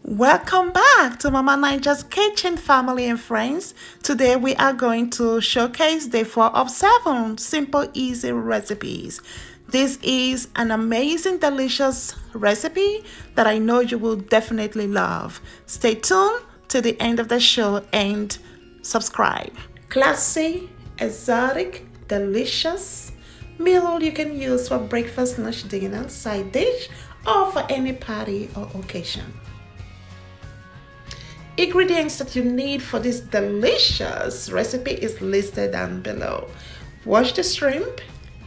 Welcome back to Mama Niger's Kitchen, family and friends. Today we are going to showcase day 4 of 7 simple, easy recipes. This is an amazing, delicious recipe that I know you will definitely love. Stay tuned to the end of the show and subscribe. Classy, exotic, delicious meal you can use for breakfast, lunch, dinner, side dish, or for any party or occasion. Ingredients that you need for this delicious recipe is listed down below. Wash the shrimp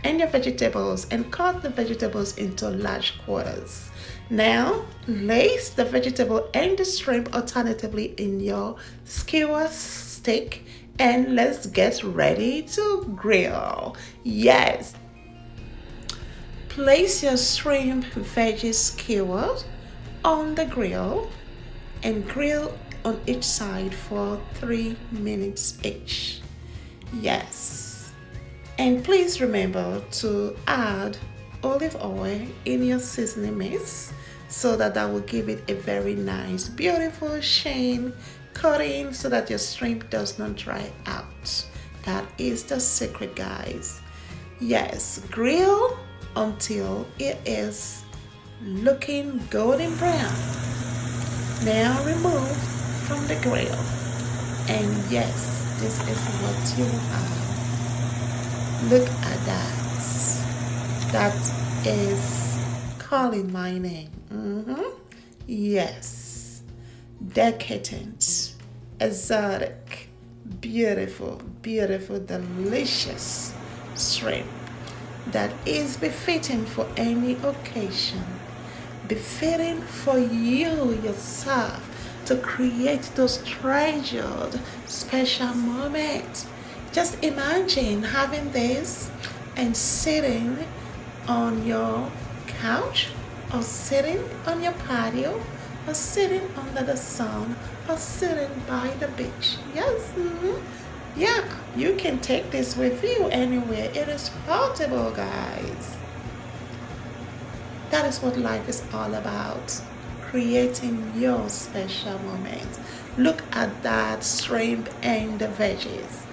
and your vegetables and cut the vegetables into large quarters. Now, place the vegetable and the shrimp alternatively in your skewer stick and let's get ready to grill. Yes. Place your shrimp veggie skewer on the grill and grill on each side for 3 minutes each. Yes. And please remember to add olive oil in your seasoning mix so that will give it a very nice, beautiful shine coating so that your shrimp does not dry out. That is the secret, guys. Yes, grill until it is looking golden brown. Now remove from the grill, and yes, this is what you have. Look at that is calling my name. Yes, decadent, exotic, beautiful, delicious shrimp that is befitting for any occasion, befitting for you yourself to create those treasured special moments. Just imagine having this and sitting on your couch or sitting on your patio or sitting under the sun or sitting by the beach. Yes, yeah, you can take this with you anywhere. It is portable, guys. That is what life is all about. Creating your special moments. Look at that shrimp and the veggies.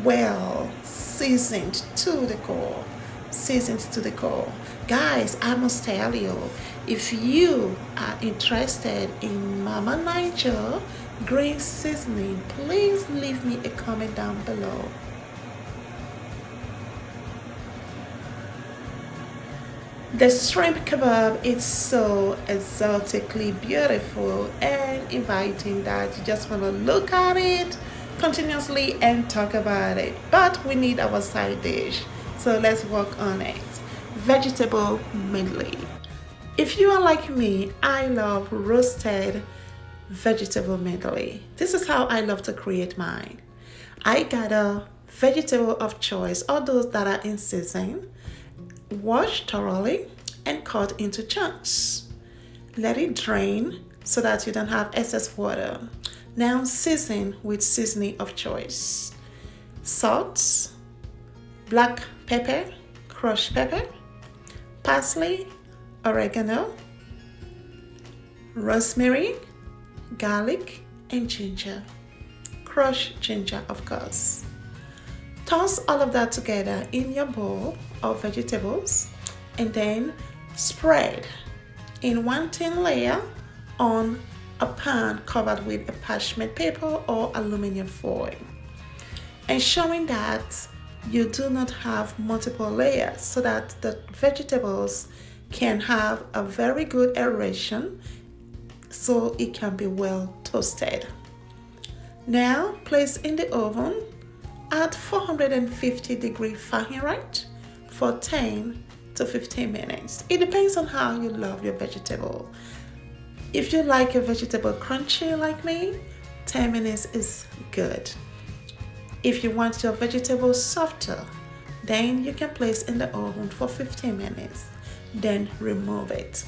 Well seasoned to the core. Seasoned to the core. Guys, I must tell you, if you are interested in Mama Niger green seasoning, please leave me a comment down below. The shrimp kebab is so exotically beautiful and inviting that you just want to look at it continuously and talk about it. But we need our side dish, so let's work on it. Vegetable medley. If you are like me, I love roasted vegetable medley. This is how I love to create mine. I gather vegetable of choice, all those that are in season, wash thoroughly and cut into chunks. Let it drain so that you don't have excess water. Now season with seasoning of choice. Salt, black pepper, crushed pepper, parsley, oregano, rosemary, garlic, and ginger. Crushed ginger, of course. Toss all of that together in your bowl of vegetables and then spread in one thin layer on a pan covered with a parchment paper or aluminum foil, ensuring that you do not have multiple layers so that the vegetables can have a very good aeration so it can be well toasted. Now place in the oven at 450 Fahrenheit for 10 to 15 minutes. It depends on how you love your vegetable. If you like your vegetable crunchy like me, 10 minutes is good. If you want your vegetable softer, then you can place in the oven for 15 minutes, then remove it.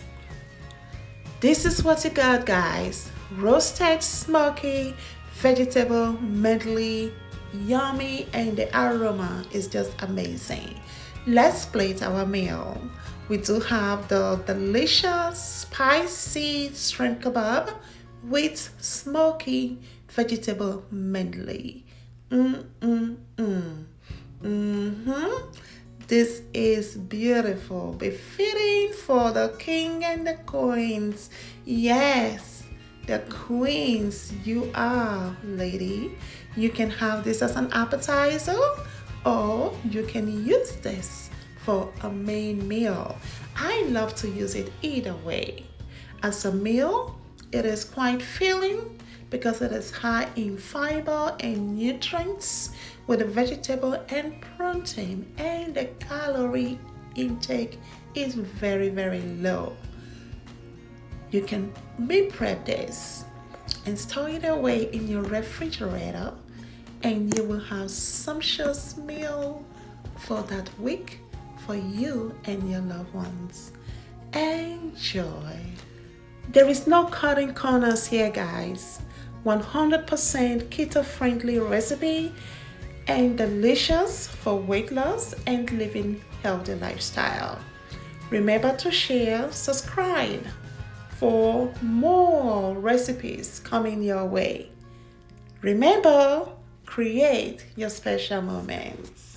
This is what you got, guys. Roasted smoky vegetable medley, yummy, and the aroma is just amazing. Let's plate our meal. We do have the delicious spicy shrimp kebab with smoky vegetable medley. This is beautiful, befitting for the king and the queens. Yes, the queens you are, lady. You can have this as an appetizer, or you can use this for a main meal. I love to use it either way. As a meal, it is quite filling because it is high in fiber and nutrients with the vegetable and protein, and the calorie intake is very, very low. You can meal prep this and store it away in your refrigerator, and you will have sumptuous meal for that week for you and your loved ones. Enjoy. There is no cutting corners here, guys. 100% keto friendly recipe and delicious for weight loss and living healthy lifestyle. Remember to share, subscribe for more recipes coming your way. Remember, create your special moments.